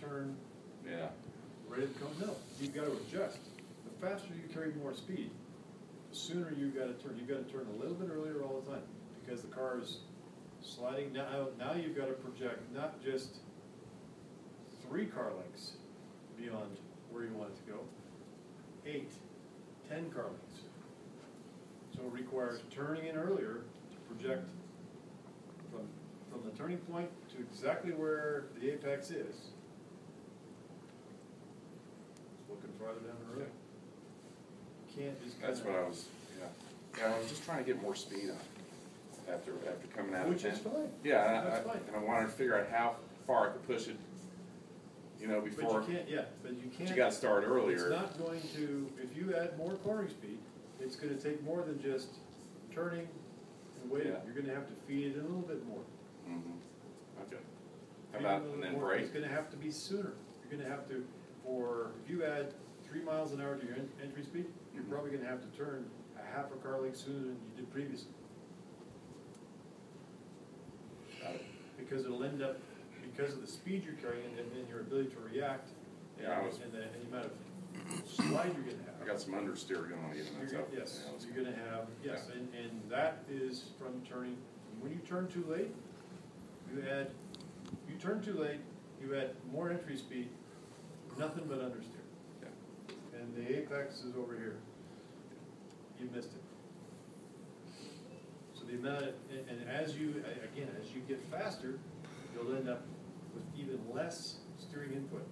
turn. Yeah. Ready to come? No, you've got to adjust. The faster you carry more speed, the sooner you've got to turn. You've got to turn a little bit earlier all the time because the car is sliding. Now you've got to project not just 3 car lengths beyond where you want it to go, 8, 10 car lengths. So it requires turning in earlier to project from the turning point to exactly where the apex is. Looking farther down the road. You can't just. That's what I was. Yeah. Yeah. I was just trying to get more speed on after coming out. Which of is 10. fine. Yeah, That's fine. and I wanted to figure out how far I could push it. You know, before. But you can't. Yeah, but you can't. But you got to start earlier. It's not going to. If you add more cornering speed, it's going to take more than just turning and waiting. Yeah. You're going to have to feed it in a little bit more. Mm-hmm. Okay. How Feed it about a little and bit then more. brake? It's going to have to be sooner. You're going to have to. If you add 3 miles an hour to your entry speed, you're Mhm. probably going to have to turn a half a car length sooner than you did previously. Got it. Because it'll end up, because of the speed you're carrying and then your ability to react, Yeah, and the amount of slide you're going to have. I got some understeer going even. That's You're, up. yes, Yeah, that's you're going to have, yes, and that is from turning. When you turn too late, you turn too late, you add more entry speed, nothing but understeer. Yeah. And the apex is over here. You missed it. So the amount of, and as you get faster, you'll end up with even less steering input.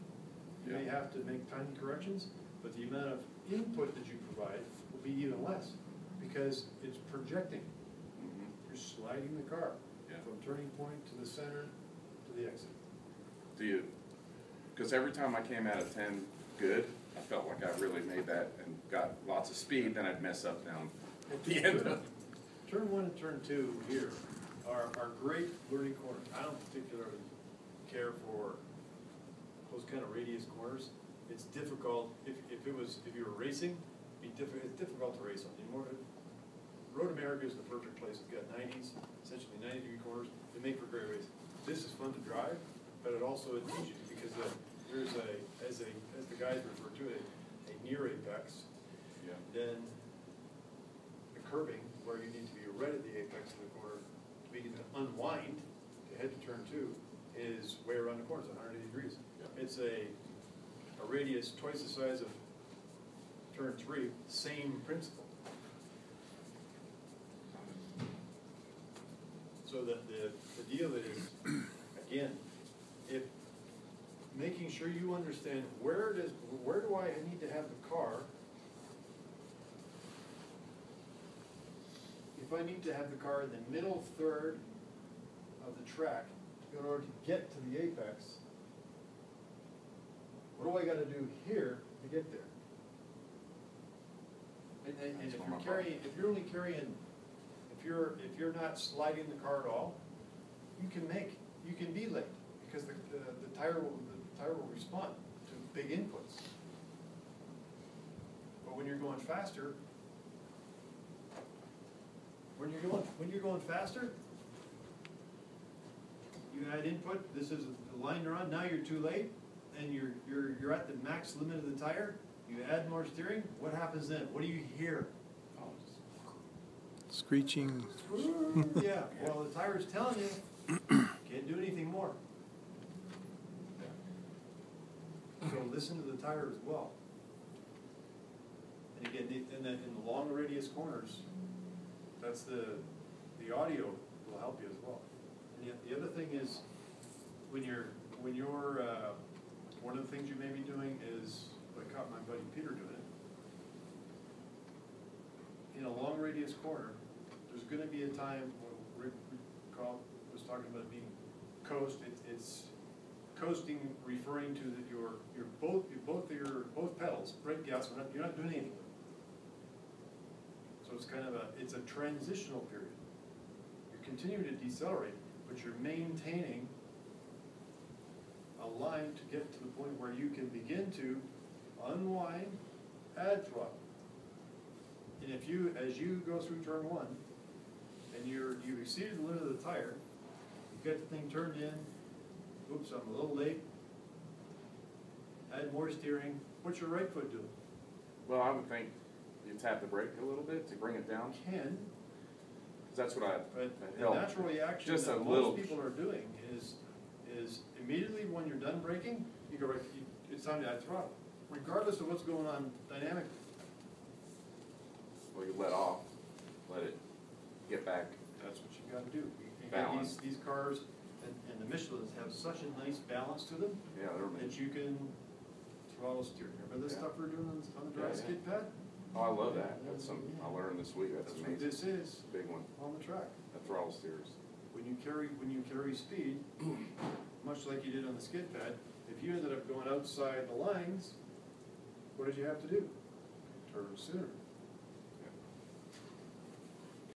You may Yeah. have to make tiny corrections, but the amount of input that you provide will be even less because it's projecting. Mm-hmm. You're sliding the car Yeah. from turning point to the center to the exit. Do you? Because every time I came out of 10 good, I felt like I really made that and got lots of speed. Then I'd mess up down at the end of. Turn 1 and turn 2 here are great learning corners. I don't particularly care for those kind of radius corners. It's difficult if you were racing. It's difficult to race on. Road America is the perfect place. It's got 90s, essentially 90-degree corners. They make for great racing. This is fun to drive, but it also teaches you because there's as the guys refer to it, a near apex. Yeah. Then the curbing, where you need to be right at the apex of the corner to begin to unwind to head to turn 2, is way around the corner. It's 180 degrees. Yeah. It's a radius twice the size of turn 3, same principle. So that the deal is, again, if making sure you understand where do I need to have the car. If I need to have the car in the middle third of the track in order to get to the apex, what do I got to do here to get there? And if you're only carrying, if you're not sliding the car at all, you can be late because the tire will respond to big inputs. But when you're going faster, when you're going faster, you add input. This is the line you're on. Now you're too late, and you're at the max limit of the tire. You add more steering. What happens then? What do you hear? Oh, Screeching. Yeah. Well, the tire's telling you can't do anything more. So listen to the tire as well. And again, in the long radius corners, that's the audio will help you as well. And yet the other thing is, when you're one of the things you may be doing is, I caught my buddy Peter doing it. In a long radius corner, there's going to be a time when Rick was talking about being coast. It's coasting, referring to that your both pedals, brake, gas. You're not doing anything. So it's kind of a transitional period. You're continuing to decelerate, but you're maintaining a line to get to the point where you can begin to unwind, add throttle. And as you go through turn 1, and you've exceeded the limit of the tire, you get the thing turned in. Oops, I'm a little late. and more steering, what's your right foot doing? Well, I would think you tap the brake a little bit to bring it down, Can, 'cause that's what I but the held. natural reaction Just a that little. most people are doing is immediately when you're done braking, you go right, it's time to add throttle, regardless of what's going on dynamically. Well, you let off, let it get back. That's what you gotta do. Balance. These cars and the Michelins have such a nice balance to them Yeah, they're that amazing. you can throttle steer. Remember this Yeah. stuff we're doing on the dry Yeah, yeah. skid pad? Oh, I love that. That's something I learned this week. That's That's what amazing. this is Big one. on the track. That throttle steers. When you carry speed, much like you did on the skid pad, if you ended up going outside the lines, what did you have to do? Turn sooner.